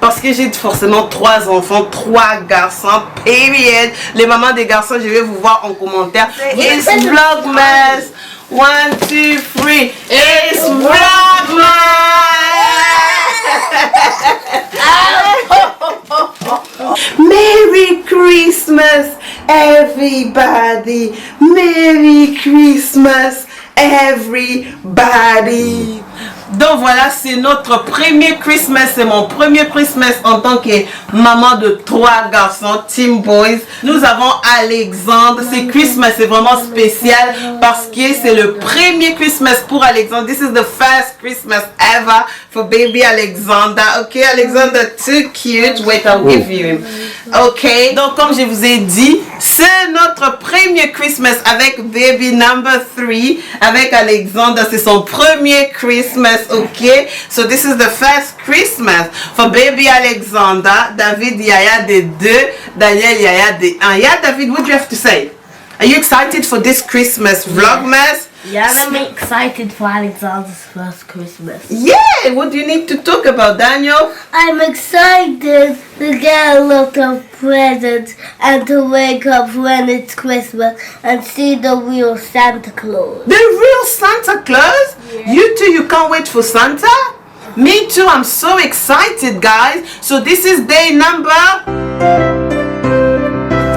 Parce que j'ai forcément 3 enfants, 3 garçons, period. Les mamans des garçons, je vais vous voir en commentaire. It's Vlogmas. 1, 2, 3. It's Vlogmas. Merry Christmas, everybody. Merry Christmas, everybody. Donc voilà, c'est notre premier Christmas, c'est mon premier Christmas en tant que maman de 3 garçons, Team Boys. Nous avons Alexandre, c'est Christmas, c'est vraiment spécial parce que c'est le premier Christmas pour Alexandre. This is the first Christmas ever for baby Alexander. Ok, Alexander, too cute. Wait, I'll give you him. Ok, donc comme je vous ai dit, c'est notre premier Christmas avec baby number 3, avec Alexander, c'est son premier Christmas. Okay, so this is the first Christmas for baby Alexander. David Yaya des 2, Daniel Yaya des 1. Yeah, David, what do you have to say? Are you excited for this Christmas Vlogmas? Yeah, I'm excited for Alexander's first Christmas. Yeah, what do you need to talk about, Daniel? I'm excited to get a lot of presents and to wake up when it's Christmas and see the real Santa Claus. The real Santa Claus? Yeah. You too, you can't wait for Santa? Me too, I'm so excited, guys. So this is day number...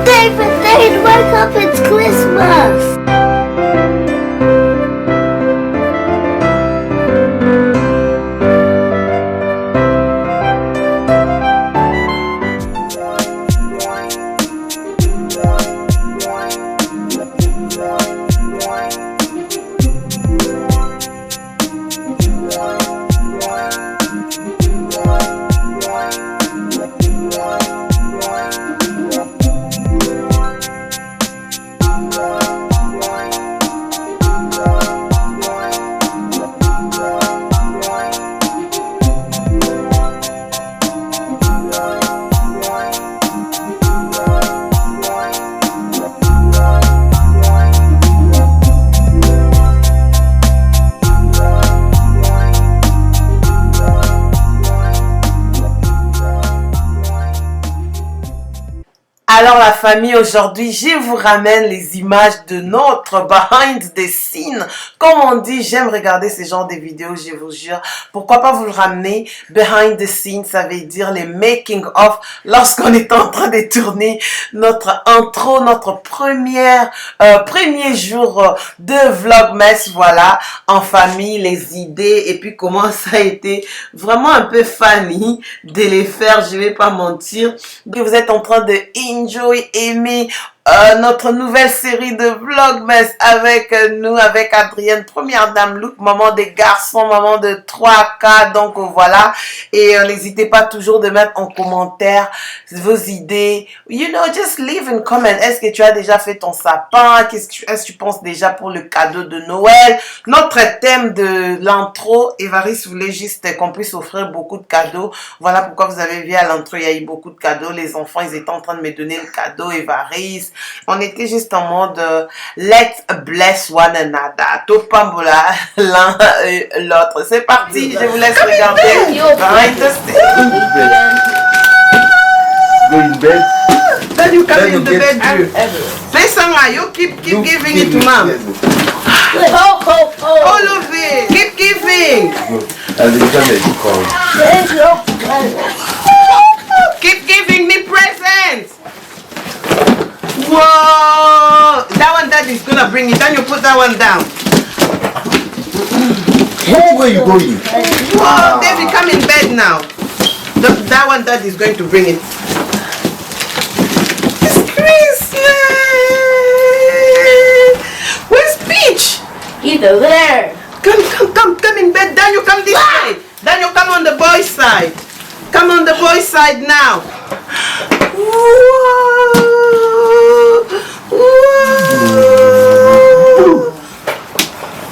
David, wake up, it's Christmas. Alors la famille, aujourd'hui, je vous ramène les images de notre behind the scene. Comme on dit, j'aime regarder ce genre de vidéos, je vous jure. Pourquoi pas vous le ramener? Behind the scene, ça veut dire les making of. Lorsqu'on est en train de tourner notre intro, notre premier jour de Vlogmas, voilà, en famille, les idées et puis comment ça a été vraiment un peu funny de les faire, je vais pas mentir. Vous êtes en train de enjoy, aimer notre nouvelle série de Vlogmas avec nous, avec Adrienne, première dame Look, maman des garçons, maman de 3K, donc voilà, et n'hésitez pas toujours de mettre en commentaire vos idées, you know, just leave in comment. Est-ce que tu as déjà fait ton sapin? Est-ce que tu penses déjà pour le cadeau de Noël? Notre thème de l'intro, Évariste voulait juste qu'on puisse offrir beaucoup de cadeaux, voilà pourquoi vous avez vu à l'intro, il y a eu beaucoup de cadeaux, les enfants, ils étaient en train de me donner le cadeau, Évariste. On était juste en mode let's bless one another. Topambola l'un et l'autre. C'est parti, je vous laisse regarder. Behind the scene. Go in bed. Then you come in the bedroom. Play some, you keep giving it to mom. All of it. Keep giving. Keep giving me presents. Whoa! That one daddy's gonna bring it. Then you put that one down. Which way you going? Whoa, David, come in bed now. That one daddy's going to bring it. It's Christmas! Where's Peach? He's over there. Come in bed. Daniel, come this way. Daniel, come on the boy's side. Come on the boy's side now. Whoa! Whoa!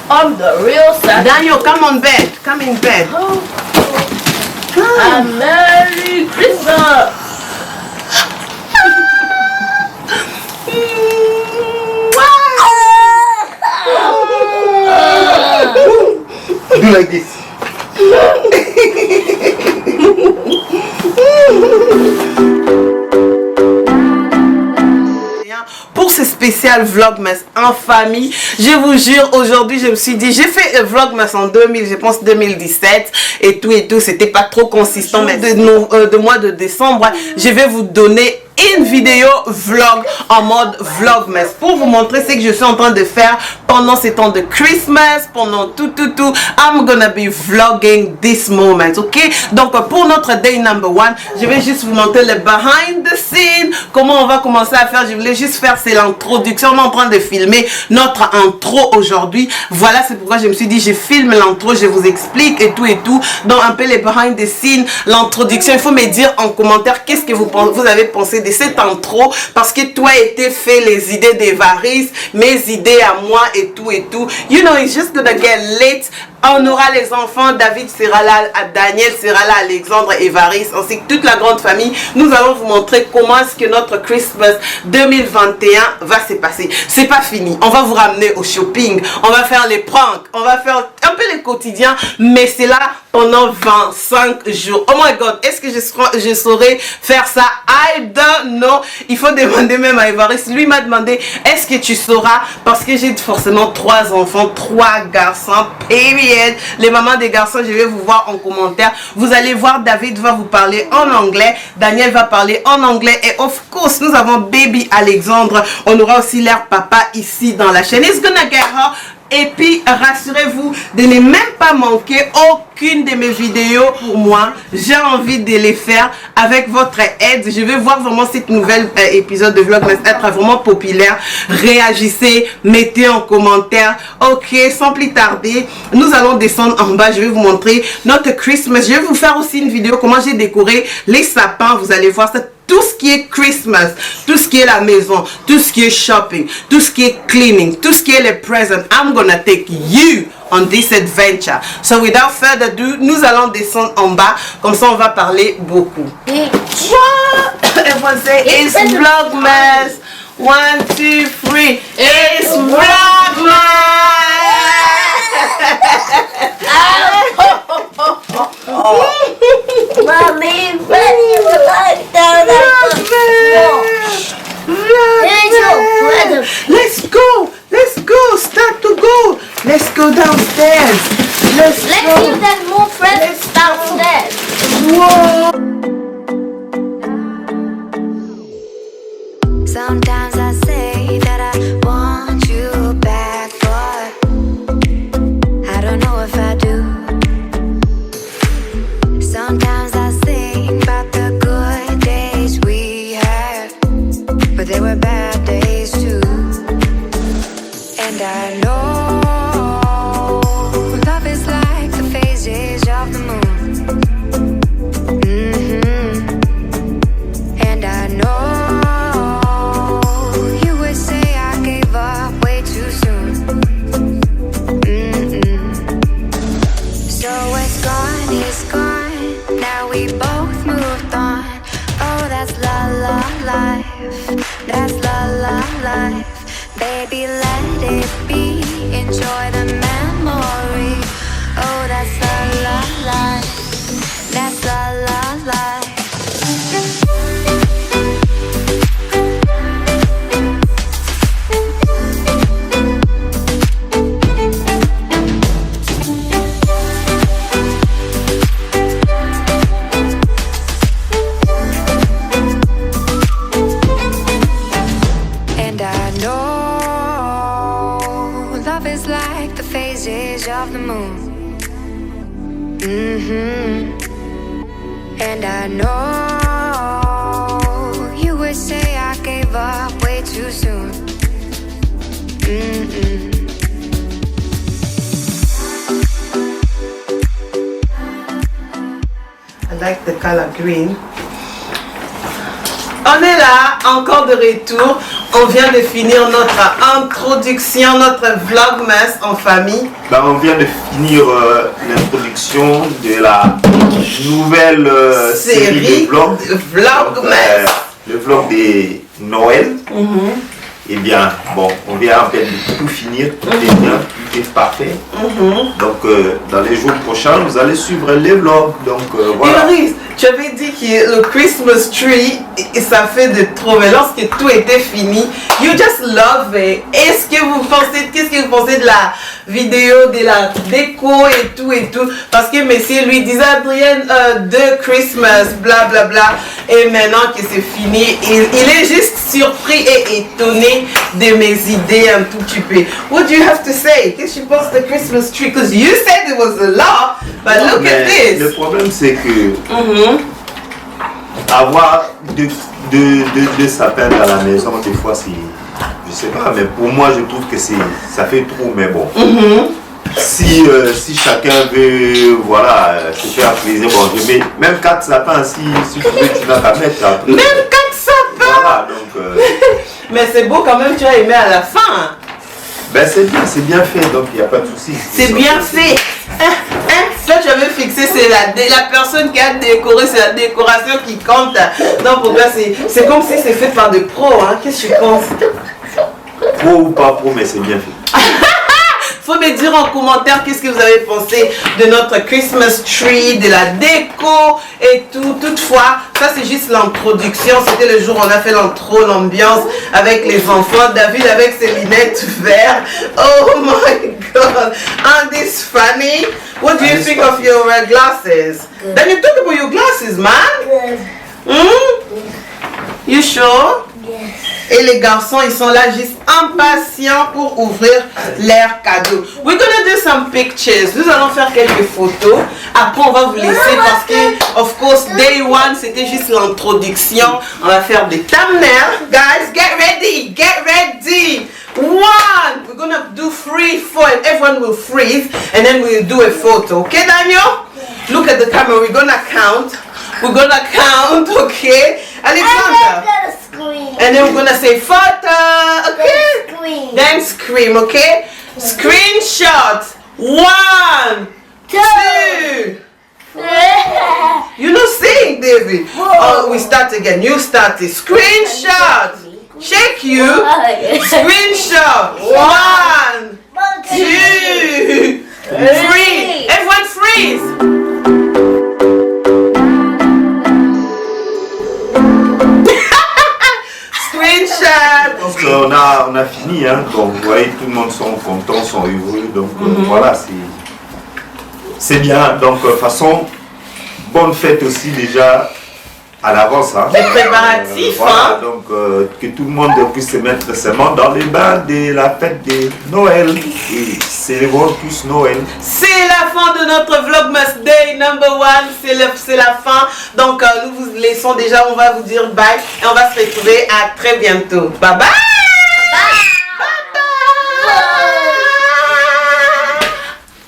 I'm the real Santa. Daniel, come on bed. Come in bed. And Merry Christmas. do like this. Pour ce spécial Vlogmas en famille, je vous jure, aujourd'hui je me suis dit, j'ai fait Vlogmas en 2000, je pense 2017 et tout, c'était pas trop consistant, mais de mois de décembre, je vais vous donner une vidéo vlog en mode Vlogmas pour vous montrer ce que je suis en train de faire pendant ces temps de Christmas, pendant tout. I'm gonna be vlogging this moment, ok? Donc pour notre day number 1, je vais juste vous montrer le behind the scene, comment on va commencer à faire. Je voulais juste faire, c'est l'introduction. On est en train de filmer notre intro aujourd'hui. Voilà, c'est pourquoi je me suis dit, je filme l'intro, je vous explique et tout. Donc un peu les behind the scene, l'introduction. Il faut me dire en commentaire qu'est-ce que vous avez pensé de cette intro, parce que toi été fait les idées d'Evaris, mes idées à moi et tout. You know, it's just gonna get late. On aura les enfants, David sera là, Daniel sera là, Alexandre, Evaris, ainsi que toute la grande famille. Nous allons vous montrer comment est-ce que notre Christmas 2021 va se passer. C'est pas fini, on va vous ramener au shopping, on va faire les pranks, on va faire un peu les quotidiens, mais c'est là pendant 25 jours. Oh my god, est-ce que je saurais faire ça? I don't know. Il faut demander même à Evaris. Lui m'a demandé, est-ce que tu sauras? Parce que j'ai forcément 3 enfants, 3 garçons, period. Les mamans des garçons, je vais vous voir en commentaire. Vous allez voir, David va vous parler en anglais, Daniel va parler en anglais, et of course, nous avons baby Alexandre. On aura aussi l'air papa ici dans la chaîne. It's gonna get hot. Et puis, rassurez-vous de ne même pas manquer aucune de mes vidéos pour moi. J'ai envie de les faire avec votre aide. Je vais voir vraiment cette nouvelle épisode de Vlogmas être vraiment populaire. Réagissez, mettez en commentaire. Ok, sans plus tarder, nous allons descendre en bas. Je vais vous montrer notre Christmas. Je vais vous faire aussi une vidéo comment j'ai décoré les sapins. Vous allez voir ça. Tout ce qui est Christmas, tout ce qui est la maison, tout ce qui est shopping, tout ce qui est cleaning, tout ce qui est les presents, I'm gonna take you on this adventure. So without further ado, nous allons descendre en bas, comme ça on va parler beaucoup. Everyone say, it's Vlogmas. 1, 2, 3. It's Vlogmas. Mommy, ready to look down at Let's go, start to go. Let's go downstairs. Let's see if there's more presents downstairs. Whoa. Sometimes I say that I want you back, but I don't know if I do. Sometimes I think about the good days we had, but they were bad days too. And I know love is like the phases of the moon. And I know you would say I gave up way too soon. So it's gone, now we both moved on. Oh, that's la la life, that's la la life. Baby, let it be, enjoy the memory. Oh, that's la la life, that's la la life. Of the moon. And I know you would say I gave up way too soon. I like the color green. On est là, encore de retour. On vient de finir notre introduction, notre Vlogmas en famille. Ben, on vient de finir l'introduction de la nouvelle série de vlogs. Vlogmas. Le vlog de Noël. Eh bien, bon, on vient en fait de tout finir, tout est bien, tout est parfait. Donc, dans les jours prochains, vous allez suivre les vlogs. Donc, voilà. Maurice, tu avais dit que le Christmas tree, ça fait de trop, mais lorsque tout était fini, you just love it. Qu'est-ce que vous pensez de la vidéo, de la déco et tout? Parce que monsieur lui disait, Adrienne, de Christmas, bla bla bla, et maintenant que c'est fini, il est juste surpris et étonné de mes idées un tout petit peu. What do you have to say? Qu'est-ce que tu penses de Christmas tree? Because you said it was a lot, but look at this. Le problème, c'est que avoir deux sapins dans la maison, des fois, c'est, je sais pas, mais pour moi, je trouve que ça fait trop, mais bon. Si chacun veut, voilà, se faire plaisir, bon, je mets même 4 sapins, si tu veux, tu n'as qu'à mettre après. Même 4 sapins? Voilà, donc... Mais c'est beau quand même, tu as aimé à la fin. Ben c'est bien fait, donc il n'y a pas de souci. C'est bien fait. Toi, tu avais fixé, c'est la personne qui a décoré, c'est la décoration qui compte. Non, pour toi, c'est comme si c'est fait par des pros. Hein. Qu'est-ce que tu penses? Pro ou pas pro, mais c'est bien fait. Faut me dire en commentaire qu'est-ce que vous avez pensé de notre Christmas tree, de la déco et tout. Toutefois, ça c'est juste l'introduction. C'était le jour où on a fait l'intro, l'ambiance avec les enfants. David avec ses lunettes vertes. Oh my God. Aren't this funny? What do you think of your glasses? Good. Then you talk about your glasses, man. Good. You sure? Yes. Et les garçons, ils sont là juste impatients pour ouvrir leurs cadeaux. We're gonna do some pictures. Nous allons faire quelques photos. Après, on va vous laisser parce que, of course, day one, c'était juste l'introduction. On va faire des thumbnails. Guys, get ready. Get ready. 1. We're gonna do 3, 4, and everyone will freeze. And then we'll do a photo. Okay, Daniel? Look at the camera. We're gonna count. Okay? Alexander. And then we're gonna say photo, okay? Then scream, okay? Screenshot. 1, 2. You're not saying, David. Oh, we start again. You started. Screenshot. Check you. Screenshot. 1, 2, 3. Everyone freeze. Donc on a fini, hein. Donc vous voyez, tout le monde sont contents, sont heureux, donc voilà, c'est bien. Donc de toute façon, bonne fête aussi déjà à l'avance. Hein. Les préparatifs, voilà, donc que tout le monde puisse se mettre seulement dans les bains de la fête de Noël et célébrons tous Noël. C'est la fin de notre Vlogmas Day number 1, c'est la fin. Donc nous vous laissons déjà, on va vous dire bye et on va se retrouver à très bientôt. Bye bye.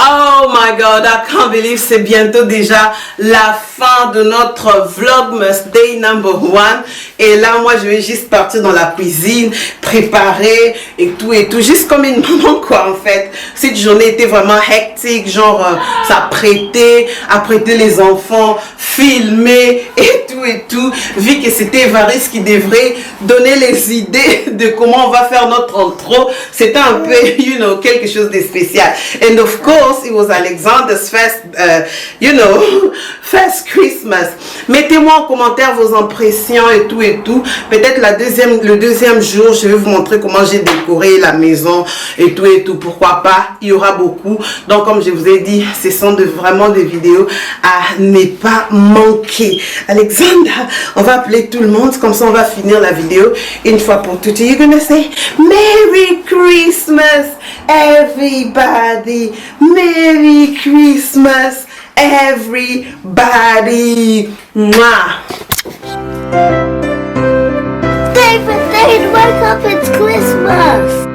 Oh my God, I can't believe c'est bientôt déjà la fin de notre Vlogmas Day number 1. Et là, moi, je vais juste partir dans la cuisine, préparer et tout, juste comme une maman, quoi, en fait. Cette journée était vraiment hectique, genre, s'apprêter, apprêter les enfants, filmer et tout, vu que c'était Évariste qui devrait donner les idées de comment on va faire notre intro. C'était un peu, you know, quelque chose de spécial. And of course, it was Alexander's first, first Christmas. Mettez-moi en commentaire vos impressions et tout. Peut-être le deuxième jour, je vais vous montrer comment j'ai décoré la maison et tout. Pourquoi pas, il y aura beaucoup. Donc, comme je vous ai dit, ce sont vraiment des vidéos à ne pas manquer. Alexander, on va appeler tout le monde, comme ça on va finir la vidéo une fois pour toutes. You're gonna say Merry Christmas, everybody. Merry Christmas, everybody. Mwah. David, wake up, it's Christmas.